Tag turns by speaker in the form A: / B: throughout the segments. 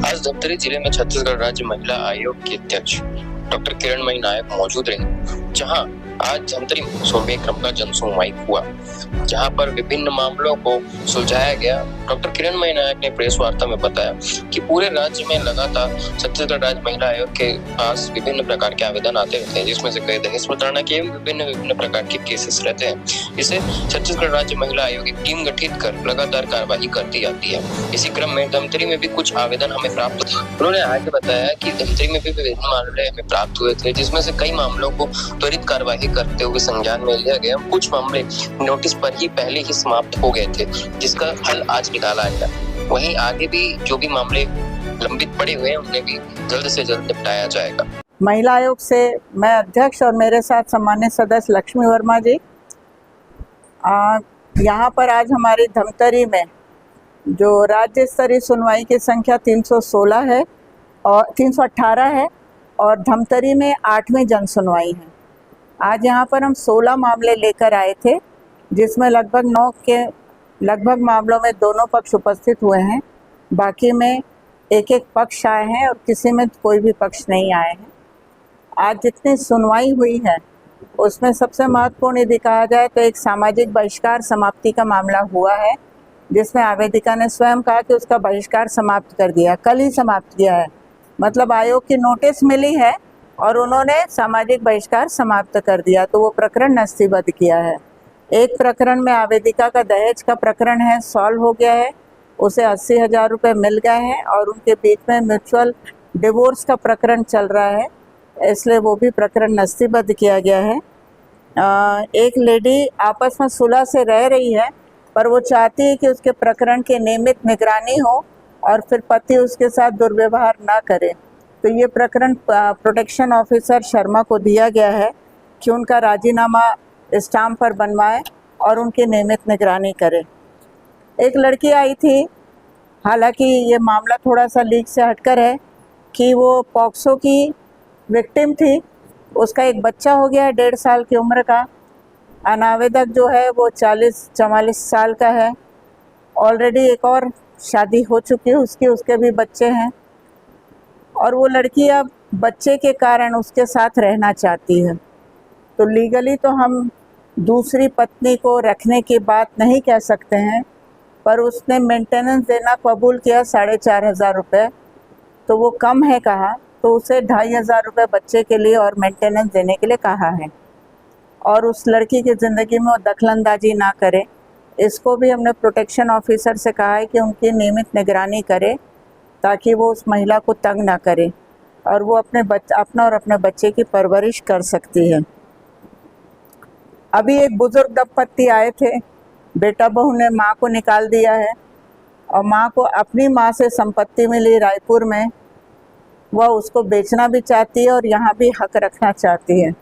A: आज धमतरी जिले में छत्तीसगढ़ राज्य महिला आयोग की अध्यक्ष डॉक्टर किरणमयी नायक मौजूद रही, जहां आज धमतरी में 16वें क्रम का जन सुनवाई हुआ, जहां पर विभिन्न मामलों को सुलझाया गया। डॉक्टर किरणमयी नायक ने प्रेस वार्ता में बताया कि पूरे राज्य में लगातार छत्तीसगढ़ राज्य महिला आयोग के पास विभिन्न प्रकार के आवेदन आते रहते हैं, जिसमें से कई दहेज प्रताड़ना के विभिन्न प्रकार के केसेस रहते हैं। इसे छत्तीसगढ़ राज्य महिला आयोग एक टीम गठित कर लगातार कार्यवाही करती जाती है। इसी क्रम में धमतरी में भी कुछ आवेदन हमें प्राप्त हुए। उन्होंने आगे बताया कि धमतरी में भी विभिन्न मामले हमें प्राप्त हुए थे, जिसमें से कई मामलों को त्वरित कार्यवाही करते हुए संज्ञान में लिया गया। कुछ मामले नोटिस पर ही पहले ही समाप्त हो गए थे, जिसका हल आज निकाला गया। वहीं आगे भी जो भी मामले लंबित पड़े हुए हैं उन्हें भी जल्द से जल्द निपटाया जाएगा।
B: महिला आयोग से मैं अध्यक्ष और मेरे साथ सम्मानित सदस्य लक्ष्मी वर्मा जी यहाँ पर आज हमारी धमतरी में जो राज्य स्तरीय सुनवाई की संख्या 316 है और 318 है और धमतरी में 8वीं जन सुनवाई है। आज यहाँ पर हम 16 मामले लेकर आए थे, जिसमें लगभग 9 के लगभग मामलों में दोनों पक्ष उपस्थित हुए हैं। बाकी में एक पक्ष आए हैं और किसी में कोई भी पक्ष नहीं आए हैं। आज जितनी सुनवाई हुई है उसमें सबसे महत्वपूर्ण यदि कहा जाए तो एक सामाजिक बहिष्कार समाप्ति का मामला हुआ है, जिसमें आवेदिका ने स्वयं कहा कि उसका बहिष्कार समाप्त कर दिया, कल ही समाप्त किया है। मतलब आयोग की नोटिस मिली है और उन्होंने सामाजिक बहिष्कार समाप्त कर दिया, तो वो प्रकरण नस्तीबद्ध किया है। एक प्रकरण में आवेदिका का दहेज का प्रकरण है, सॉल्व हो गया है, उसे 80,000 रुपये मिल गए हैं और उनके बीच में म्यूचुअल डिवोर्स का प्रकरण चल रहा है, इसलिए वो भी प्रकरण नस्तीबद्ध किया गया है। एक लेडी आपस में सुलह से रह रही है, पर वो चाहती है कि उसके प्रकरण की नियमित निगरानी हो और फिर पति उसके साथ दुर्व्यवहार ना करे, तो ये प्रकरण प्रोटेक्शन ऑफिसर शर्मा को दिया गया है कि उनका राजीनामा स्टाम्प पर बनवाए और उनकी नियमित निगरानी करे। एक लड़की आई थी, हालांकि ये मामला थोड़ा सा लीक से हटकर है कि वो पॉक्सो की विक्टिम थी, उसका एक बच्चा हो गया है 1.5 साल की उम्र का। अनावेदक जो है वो 40-44 साल का है। ऑलरेडी एक और शादी हो चुकी है उसकी, उसके भी बच्चे हैं और वो लड़की अब बच्चे के कारण उसके साथ रहना चाहती है। तो लीगली तो हम दूसरी पत्नी को रखने की बात नहीं कह सकते हैं, पर उसने मेंटेनेंस देना कबूल किया 4,500 रुपये, तो वो कम है कहा, तो उसे 2,500 रुपये बच्चे के लिए और मेंटेनेंस देने के लिए कहा है और उस लड़की की ज़िंदगी में वो दखलंदाजी ना करे। इसको भी हमने प्रोटेक्शन ऑफिसर से कहा है कि उनकी नियमित निगरानी करे ताकि वो उस महिला को तंग ना करे और वो अपना और अपने बच्चे की परवरिश कर सकती है। अभी एक बुजुर्ग दंपत्ति आए थे, बेटा बहू ने माँ को निकाल दिया है और माँ को अपनी माँ से संपत्ति मिली रायपुर में, वह उसको बेचना भी चाहती है और यहाँ भी हक रखना चाहती है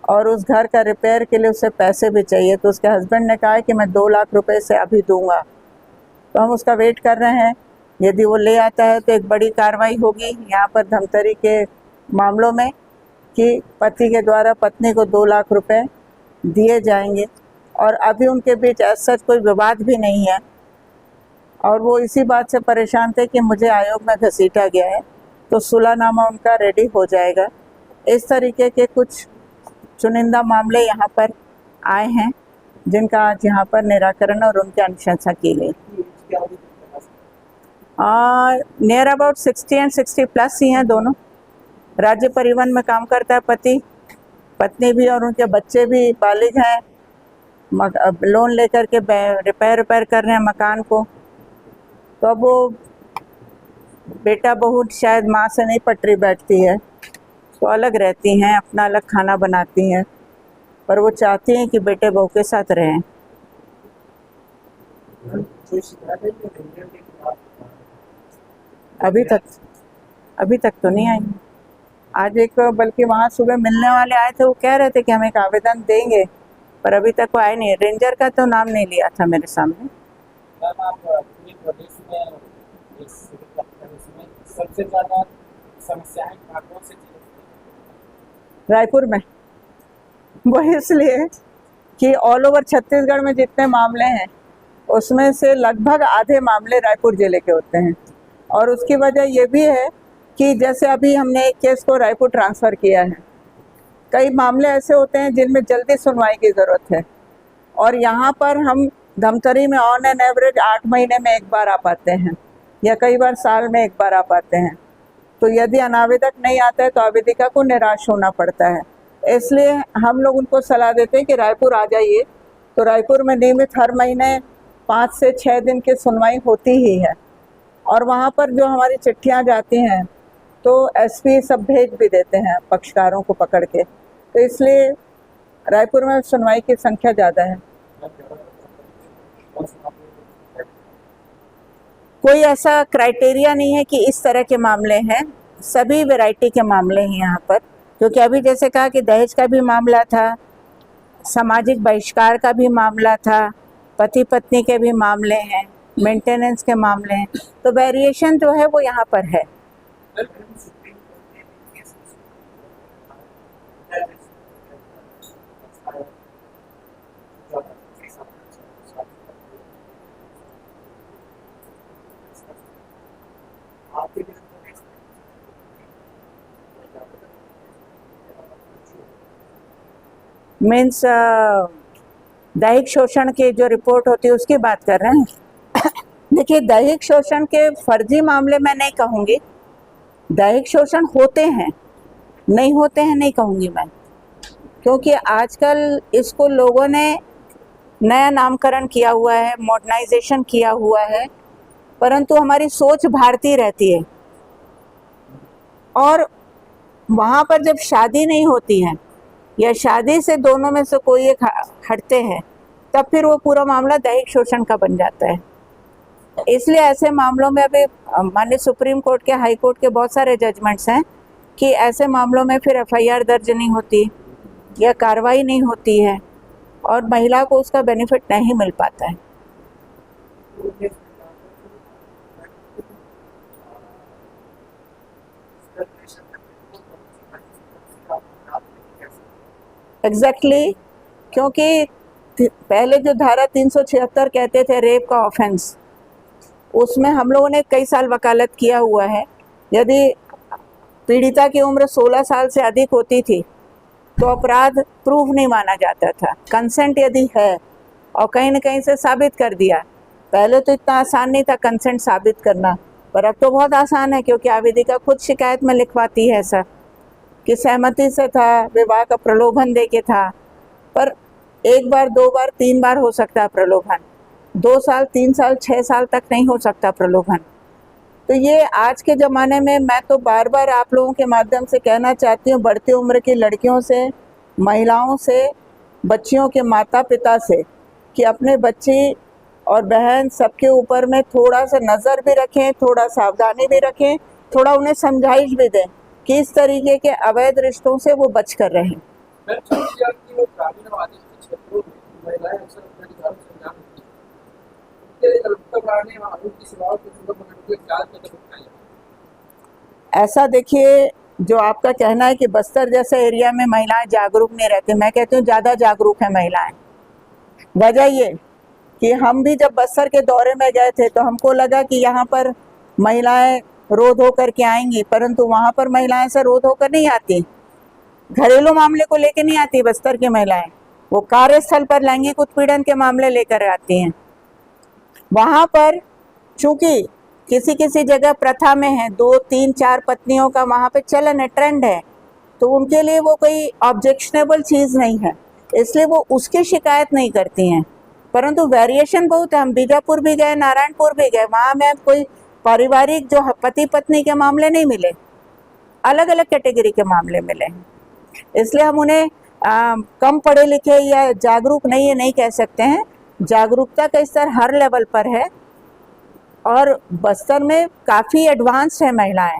B: और उस घर का रिपेयर के लिए उसे पैसे भी चाहिए। तो उसके हस्बैंड ने कहा है कि मैं 2 लाख रुपए से अभी दूंगा, तो हम उसका वेट कर रहे हैं। यदि वो ले आता है तो एक बड़ी कार्रवाई होगी यहाँ पर धमतरी के मामलों में कि पति के द्वारा पत्नी को 2 लाख रुपए दिए जाएंगे और अभी उनके बीच ऐसा कोई विवाद भी नहीं है और वो इसी बात से परेशान थे कि मुझे आयोग में घसीटा गया है, तो सुलहनामा उनका रेडी हो जाएगा। इस तरीके के कुछ चुनिंदा मामले यहाँ पर आए हैं जिनका आज यहाँ पर निराकरण और उनकी अनुशंसा की गई। नियर अबाउट 60 एंड 60+ ही हैं दोनों। राज्य परिवहन में काम करता है पति, पत्नी भी और उनके बच्चे भी बालिग हैं। लोन लेकर के रिपेयर कर रहे हैं मकान को, तो अब वो बेटा बहू शायद माँ से नहीं पटरी बैठती है, तो अलग रहती हैं, अपना अलग खाना बनाती हैं, पर वो चाहती हैं कि बेटे बहू के साथ रहें। अभी तक तो नहीं आई। आज एक बल्कि वहाँ सुबह मिलने वाले आए थे, वो कह रहे थे कि हम एक आवेदन देंगे, पर अभी तक वो आए नहीं। रेंजर का तो नाम नहीं लिया था मेरे सामने।
C: सबसे ज़्यादा समस्याएं कौन से
B: रायपुर में, वो इसलिए कि ऑल ओवर छत्तीसगढ़ में जितने मामले हैं उसमें से लगभग आधे मामले रायपुर जिले के होते हैं और उसकी वजह ये भी है कि जैसे अभी हमने एक केस को रायपुर ट्रांसफ़र किया है, कई मामले ऐसे होते हैं जिनमें जल्दी सुनवाई की ज़रूरत है, और यहाँ पर हम धमतरी में ऑन एन एवरेज 8 महीने में एक बार आ पाते हैं या कई बार साल में एक बार आ पाते हैं। तो यदि अनावेदक नहीं आता है तो आवेदिका को निराश होना पड़ता है। इसलिए हम लोग उनको सलाह देते हैं कि रायपुर आ जाइए। तो रायपुर में नियमित हर महीने 5 से 6 दिन की सुनवाई होती ही है, और वहाँ पर जो हमारी चिट्ठियाँ जाती हैं तो एसपी सब भेज भी देते हैं पक्षकारों को पकड़ के। तो इसलिए रायपुर में सुनवाई की संख्या ज़्यादा है। कोई ऐसा क्राइटेरिया नहीं है कि इस तरह के मामले हैं, सभी वैरायटी के मामले हैं यहाँ पर। क्योंकि अभी जैसे कहा कि दहेज का भी मामला था, सामाजिक बहिष्कार का भी मामला था, पति पत्नी के भी मामले हैं, मेंटेनेंस के मामले हैं, तो वेरिएशन जो है वो यहाँ पर है। मीन्स दैहिक शोषण की जो रिपोर्ट होती है उसकी बात कर रहे हैं। देखिए, दैहिक शोषण के फर्जी मामले मैं नहीं कहूँगी, दैहिक शोषण होते हैं, नहीं होते हैं नहीं कहूँगी मैं, क्योंकि आजकल इसको लोगों ने नया नामकरण किया हुआ है, मॉडर्नाइजेशन किया हुआ है, परंतु हमारी सोच भारतीय रहती है। और वहाँ पर जब शादी नहीं होती है या शादी से दोनों में से कोई एक हटते हैं, तब फिर वो पूरा मामला दैहिक शोषण का बन जाता है। इसलिए ऐसे मामलों में अभी माननीय सुप्रीम कोर्ट के, हाई कोर्ट के बहुत सारे जजमेंट्स हैं कि ऐसे मामलों में फिर एफआईआर दर्ज नहीं होती या कार्रवाई नहीं होती है और महिला को उसका बेनिफिट नहीं मिल पाता है। एग्जैक्टली, क्योंकि पहले जो धारा 376 कहते थे रेप का ऑफेंस, उसमें हम लोगों ने कई साल वकालत किया हुआ है। यदि पीड़िता की उम्र 16 साल से अधिक होती थी तो अपराध प्रूफ नहीं माना जाता था। कंसेंट यदि है और कहीं न कहीं से साबित कर दिया, पहले तो इतना आसान नहीं था कंसेंट साबित करना, पर अब तो बहुत आसान है, क्योंकि आवेदिका खुद शिकायत में लिखवाती है ऐसा कि सहमति से था, विवाह का प्रलोभन देके था। पर 1 बार, 2 बार, 3 बार हो सकता है प्रलोभन, 2 साल, 3 साल, 6 साल तक नहीं हो सकता प्रलोभन। तो ये आज के ज़माने में मैं तो बार बार आप लोगों के माध्यम से कहना चाहती हूँ, बढ़ती उम्र की लड़कियों से, महिलाओं से, बच्चियों के माता पिता से, कि अपने बच्ची और बहन सबके ऊपर में थोड़ा सा नज़र भी रखें, थोड़ा सावधानी भी रखें, थोड़ा उन्हें समझाइश भी दें कि इस तरीके के अवैध रिश्तों से वो बच कर रहें। ऐसा देखिए, जो आपका कहना है कि बस्तर जैसे एरिया में महिलाएं जागरूक नहीं रहती, मैं कहती हूँ ज़्यादा जागरूक है महिलाएं। वजह ये कि हम भी जब बस्तर के दौरे में गए थे तो हमको लगा कि यहाँ पर महिलाएं रोध होकर के आएंगी, परंतु वहाँ पर महिलाएं ऐसा रोध होकर नहीं आती, घरेलू मामले को लेकर नहीं आती बस्तर की महिलाएं, वो कार्यस्थल पर लैंगिक उत्पीड़न के मामले लेकर आती हैं। वहाँ पर चूँकि किसी किसी जगह प्रथा में है 2, 3, 4 पत्नियों का वहाँ पे चलन है, ट्रेंड है, तो उनके लिए वो कोई ऑब्जेक्शनेबल चीज़ नहीं है, इसलिए वो उसकी शिकायत नहीं करती हैं। परंतु वेरिएशन बहुत है। हम बीजापुर भी गए, नारायणपुर भी गए, वहाँ में कोई पारिवारिक जो पति पत्नी के मामले नहीं मिले, अलग अलग कैटेगरी के मामले मिले हैं। इसलिए हम उन्हें कम पढ़े लिखे या जागरूक नहीं है नहीं कह सकते हैं। जागरूकता का स्तर हर लेवल पर है और बस्तर में काफ़ी एडवांस्ड है महिलाएं।